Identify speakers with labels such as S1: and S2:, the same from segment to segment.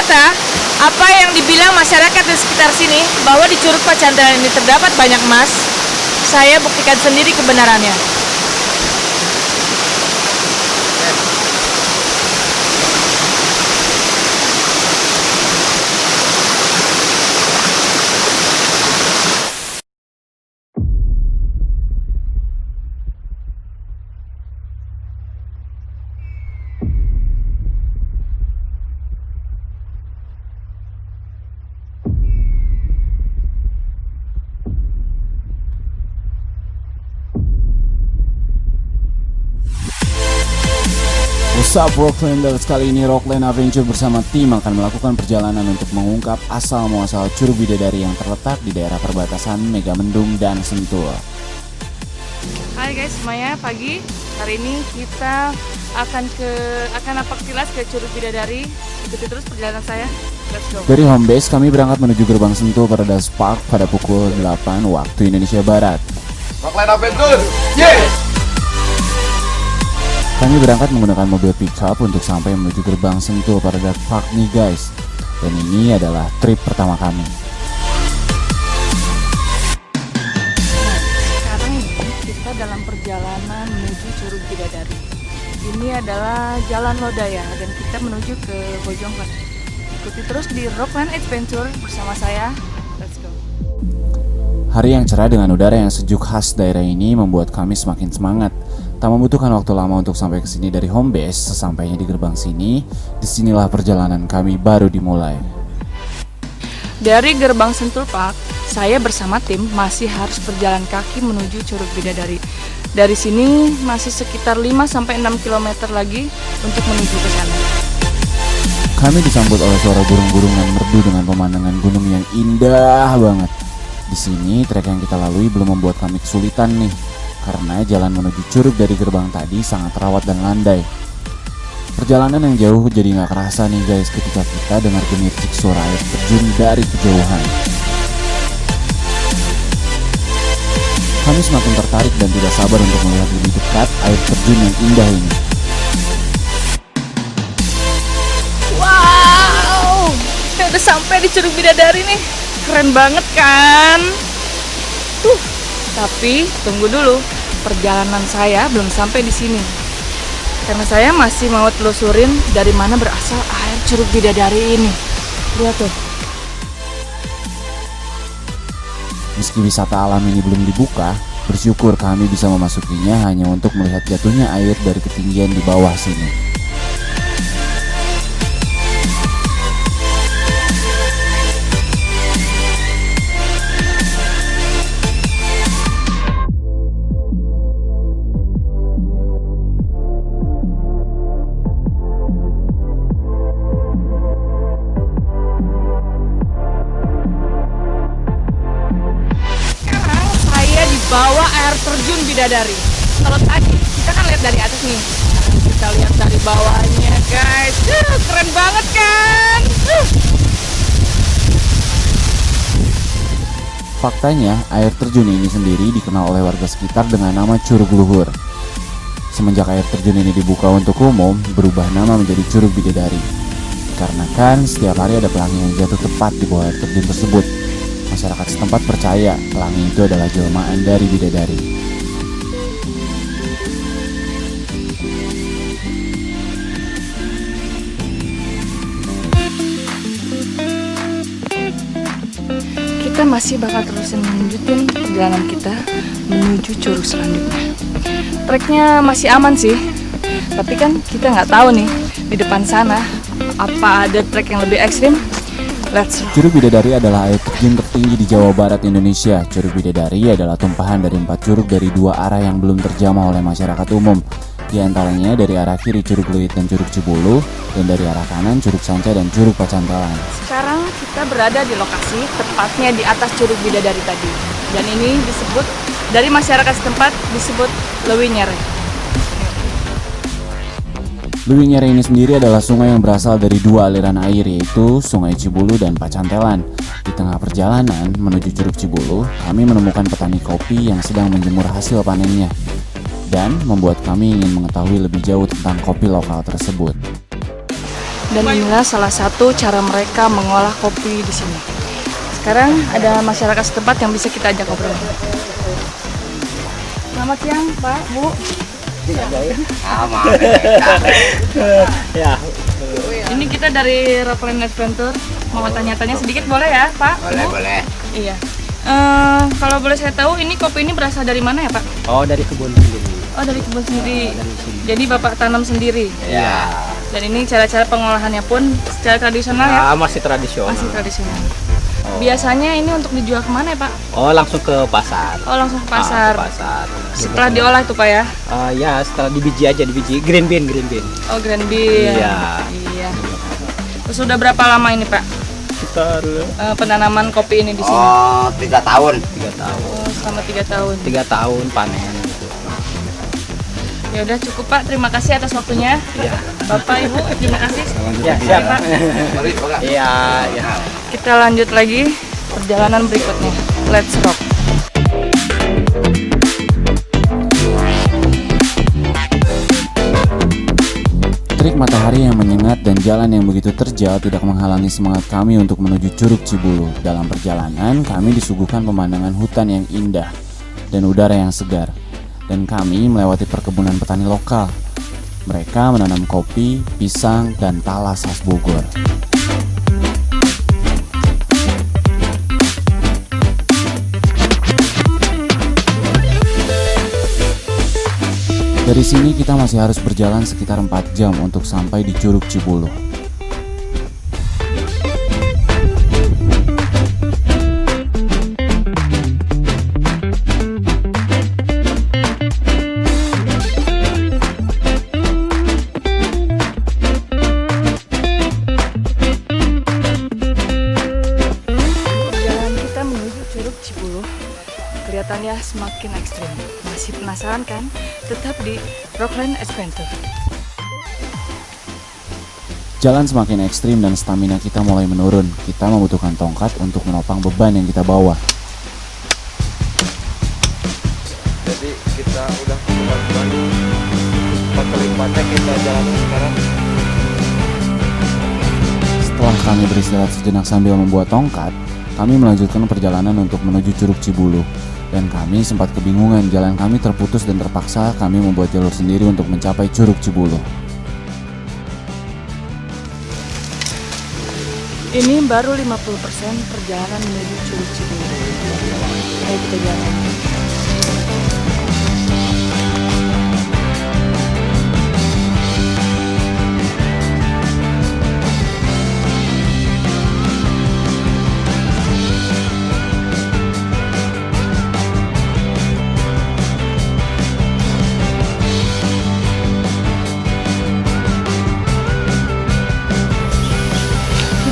S1: Ternyata apa yang dibilang masyarakat di sekitar sini bahwa di Curug Pacantelan ini terdapat banyak emas, saya buktikan sendiri kebenarannya.
S2: What's up Rocklanders, kali ini Rockland Adventure bersama tim akan melakukan perjalanan untuk mengungkap asal-muasal Curug Bidadari yang terletak di daerah perbatasan Megamendung dan Sentul.
S1: Hai guys semuanya, pagi. Hari ini kita akan napak tilas ke Curug Bidadari. Ikuti terus perjalanan saya. Let's go.
S2: Dari home base kami berangkat menuju gerbang Sentul Paradise Park pada pukul 8 waktu Indonesia Barat.
S3: Rockland Adventure, yes!
S2: Kami berangkat menggunakan mobil pickup untuk sampai menuju gerbang Sentul Paradise Park nih guys. Dan ini adalah trip pertama kami.
S1: Sekarang ini kita dalam perjalanan menuju Curug Bidadari. Ini adalah Jalan Lodaya dan kita menuju ke Bojongkoneng. Ikuti terus di Rockland Adventure bersama saya. Let's go.
S2: Hari yang cerah dengan udara yang sejuk khas daerah ini membuat kami semakin semangat. Tak membutuhkan waktu lama untuk sampai ke sini dari home base. Sesampainya di gerbang sini, disinilah perjalanan kami baru dimulai.
S1: Dari gerbang Sentul Park, saya bersama tim masih harus berjalan kaki menuju Curug Bidadari. Dari sini masih sekitar 5-6 km lagi untuk menuju ke sana.
S2: Kami disambut oleh suara burung-burung yang merdu dengan pemandangan gunung yang indah banget. Di sini trek yang kita lalui belum membuat kami kesulitan nih, karena jalan menuju curug dari gerbang tadi sangat rawat dan landai. Perjalanan yang jauh jadi gak kerasa nih guys ketika kita dengar gemericik suara air terjun dari kejauhan. Kami semakin tertarik dan tidak sabar untuk melihat lebih dekat air terjun yang indah ini.
S1: Wow, kita udah sampai di Curug Bidadari nih. Keren banget kan? Tapi tunggu dulu, perjalanan saya belum sampai di sini. Karena saya masih mau telusurin dari mana berasal air Curug Bidadari ini. Lihat tuh.
S2: Meski wisata alam ini belum dibuka, bersyukur kami bisa memasukinya hanya untuk melihat jatuhnya air dari ketinggian di bawah sini.
S1: Bawa air terjun Bidadari. Kalau tadi kita kan lihat dari atas nih, kita lihat dari bawahnya guys. Keren banget kan?
S2: Faktanya, air terjun ini sendiri dikenal oleh warga sekitar dengan nama Curug Luhur. Semenjak air terjun ini dibuka untuk umum, berubah nama menjadi Curug Bidadari. Dikarenakan setiap hari ada pelangi yang jatuh tepat di bawah air terjun tersebut. Masyarakat setempat percaya pelangi itu adalah jelmaan dari bidadari.
S1: Kita masih bakal terusin lanjutin perjalanan kita menuju curug selanjutnya. Treknya masih aman sih, tapi kan kita nggak tahu nih di depan sana apa ada trek yang lebih ekstrim.
S2: Curug Bidadari adalah air terjun tertinggi di Jawa Barat Indonesia. Curug Bidadari adalah tumpahan dari 4 curug dari 2 arah yang belum terjamah oleh masyarakat umum. Di antaranya dari arah kiri Curug Luit dan Curug Cibulu, dan dari arah kanan Curug Sanca dan Curug Pacantelan.
S1: Sekarang kita berada di lokasi tepatnya di atas Curug Bidadari tadi. Dan ini disebut, dari masyarakat setempat disebut Lewi Nyere.
S2: Lewi Nyere ini sendiri adalah sungai yang berasal dari 2 aliran air, yaitu Sungai Cibulu dan Pacantelan. Di tengah perjalanan menuju Curug Cibulu, kami menemukan petani kopi yang sedang menjemur hasil panennya, dan membuat kami ingin mengetahui lebih jauh tentang kopi lokal tersebut.
S1: Dan inilah salah satu cara mereka mengolah kopi di sini. Sekarang ada masyarakat setempat yang bisa kita ajak ngobrol. Selamat siang, Pak, Bu.
S4: Ya,
S1: Ini kita dari Rockland Adventure. Mau tanya-tanya sedikit boleh ya, Pak?
S4: boleh,
S1: Bu?
S4: boleh.
S1: Iya. Kalau boleh saya tahu, ini kopi ini berasal dari mana ya, Pak?
S4: Oh, dari kebun sendiri.
S1: Oh, dari kebun sendiri.
S4: Dari sini.
S1: Jadi Bapak tanam sendiri.
S4: Ya.
S1: Dan ini cara-cara pengolahannya pun secara tradisional ya?
S4: Masih tradisional.
S1: Masih tradisional. Biasanya ini untuk dijual kemana ya, Pak?
S4: Oh, langsung ke pasar.
S1: Oh, langsung ke pasar.
S4: Ke pasar.
S1: Setelah diolah itu, Pak ya?
S4: Ya, setelah di biji aja, di biji green bean.
S1: Oh, grand bean.
S4: Iya.
S1: Iya. Terus sudah berapa lama ini, Pak?
S4: Sekitar
S1: Penanaman kopi ini di sini?
S3: Oh, 3 tahun.
S4: 3 tahun.
S1: Oh, selama 3 tahun.
S4: 3 tahun panen.
S1: Ya udah cukup, Pak. Terima kasih atas waktunya.
S4: Iya.
S1: Bapak, Ibu, terima kasih.
S4: Ya, siap.
S1: Pak.
S3: Mari, Pak.
S4: Iya, ya.
S1: Kita lanjut lagi perjalanan berikutnya. Let's rock.
S2: Terik matahari yang menyengat dan jalan yang begitu terjal tidak menghalangi semangat kami untuk menuju Curug Cibulu. Dalam perjalanan, kami disuguhkan pemandangan hutan yang indah dan udara yang segar. Dan kami melewati perkebunan petani lokal. Mereka menanam kopi, pisang, dan talas khas Bogor. Dari sini kita masih harus berjalan sekitar 4 jam untuk sampai di Curug Cibulu.
S1: Jalan kita menuju Curug Cibulu kelihatannya semakin ekstrim. Masih penasaran kan? Tetap di Rockland Adventure.
S2: Jalan semakin ekstrim dan stamina kita mulai menurun. Kita membutuhkan tongkat untuk menopang beban yang kita bawa.
S3: Jadi kita udah kebetulan 4 kali empatnya kita jalan sekarang.
S2: Setelah kami beristirahat sejenak sambil membuat tongkat, kami melanjutkan perjalanan untuk menuju Curug Cibulu. Dan kami sempat kebingungan, jalan kami terputus dan terpaksa kami membuat jalur sendiri untuk mencapai Curug Cibulu.
S1: Ini baru 50% perjalanan menuju Curug Cibulu. Ayo kita jalan.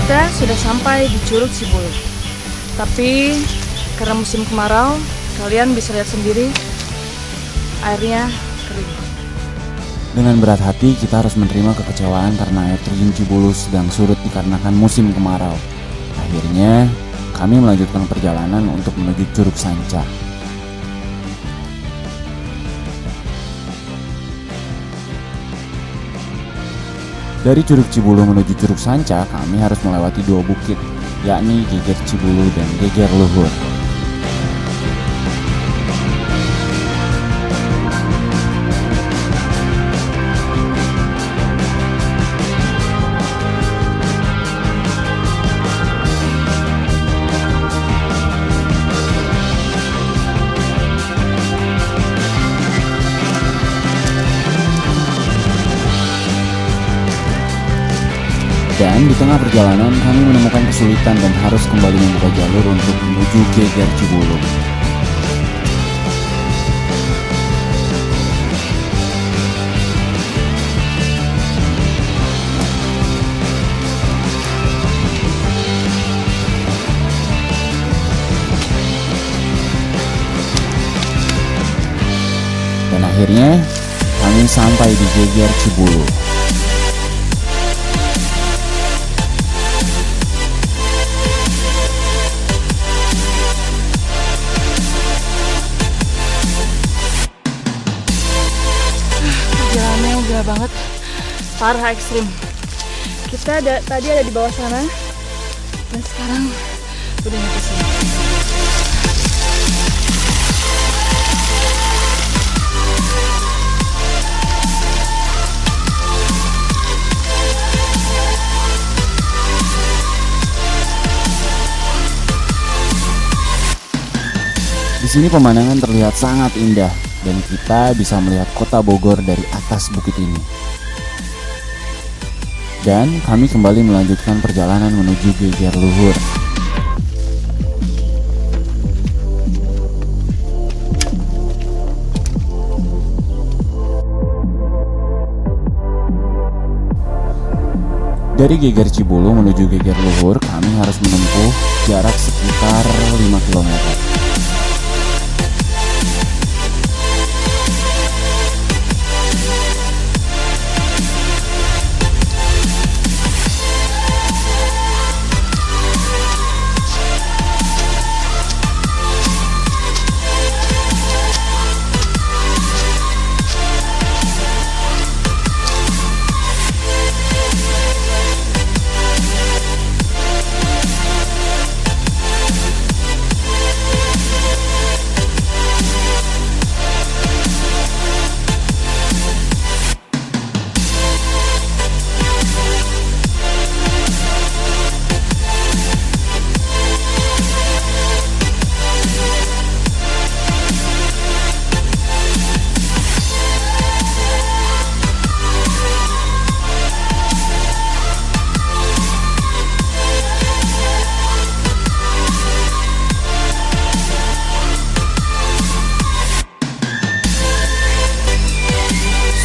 S1: Kita sudah sampai di Curug Cibulu. Tapi karena musim kemarau, kalian bisa lihat sendiri airnya kering.
S2: Dengan berat hati kita harus menerima kekecewaan karena air terjun Cibulu sedang surut dikarenakan musim kemarau. Akhirnya kami melanjutkan perjalanan untuk menuju Curug Sanca. Dari Curug Cibulu menuju Curug Sanca, kami harus melewati 2 bukit, yakni Geger Cibulu dan Geger Luhur. Dan di tengah perjalanan kami menemukan kesulitan dan harus kembali membuka jalur untuk menuju Geger Cibulu. Dan akhirnya kami sampai di Geger Cibulu.
S1: Jalannya gila banget, parah ekstrim. Kita tadi ada di bawah sana dan sekarang udah nyampe sini.
S2: Di sini pemandangan terlihat sangat indah dan kita bisa melihat kota Bogor dari atas bukit ini. Dan kami kembali melanjutkan perjalanan menuju Geger Luhur. Dari Geger Cibulu menuju Geger Luhur, kami harus menempuh jarak sekitar 5 km.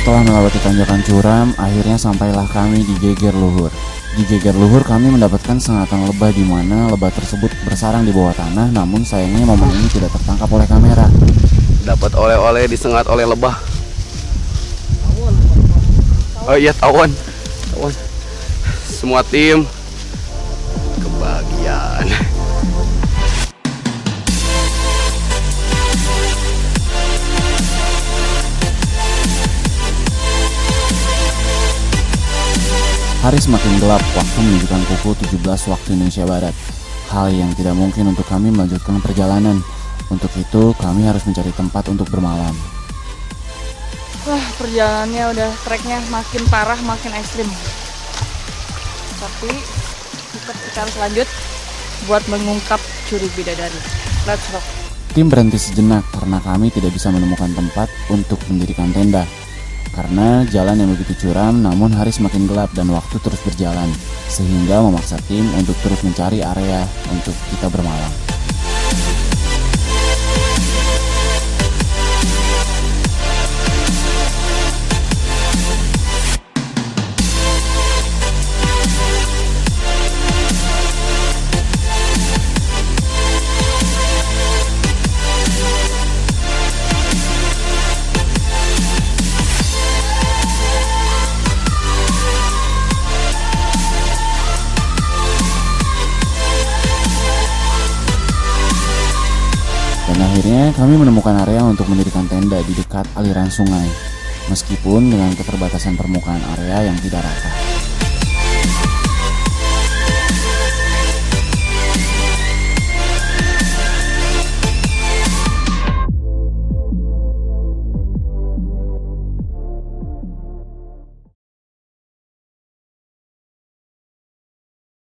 S2: Setelah melewati tanjakan curam, akhirnya sampailah kami di Geger Luhur. Di Geger Luhur kami mendapatkan sengatan lebah di mana lebah tersebut bersarang di bawah tanah, namun sayangnya momen ini tidak tertangkap oleh kamera.
S3: Dapat oleh-oleh disengat oleh lebah. Oh iya, tawon. Semua tim kebahagiaan.
S2: Hari semakin gelap, waktu menunjukkan pukul 17 waktu Indonesia Barat. Hal yang tidak mungkin untuk kami melanjutkan perjalanan. Untuk itu, kami harus mencari tempat untuk bermalam.
S1: Wah, perjalanannya udah treknya makin parah, makin ekstrim. Tapi kita harus lanjut buat mengungkap curi bidadari. Let's rock.
S2: Tim berhenti sejenak karena kami tidak bisa menemukan tempat untuk mendirikan tenda. Karena jalan yang begitu curam, namun hari semakin gelap dan waktu terus berjalan, sehingga memaksa tim untuk terus mencari area untuk kita bermalam. Dan akhirnya kami menemukan area untuk mendirikan tenda di dekat aliran sungai, meskipun dengan keterbatasan permukaan area yang tidak rata.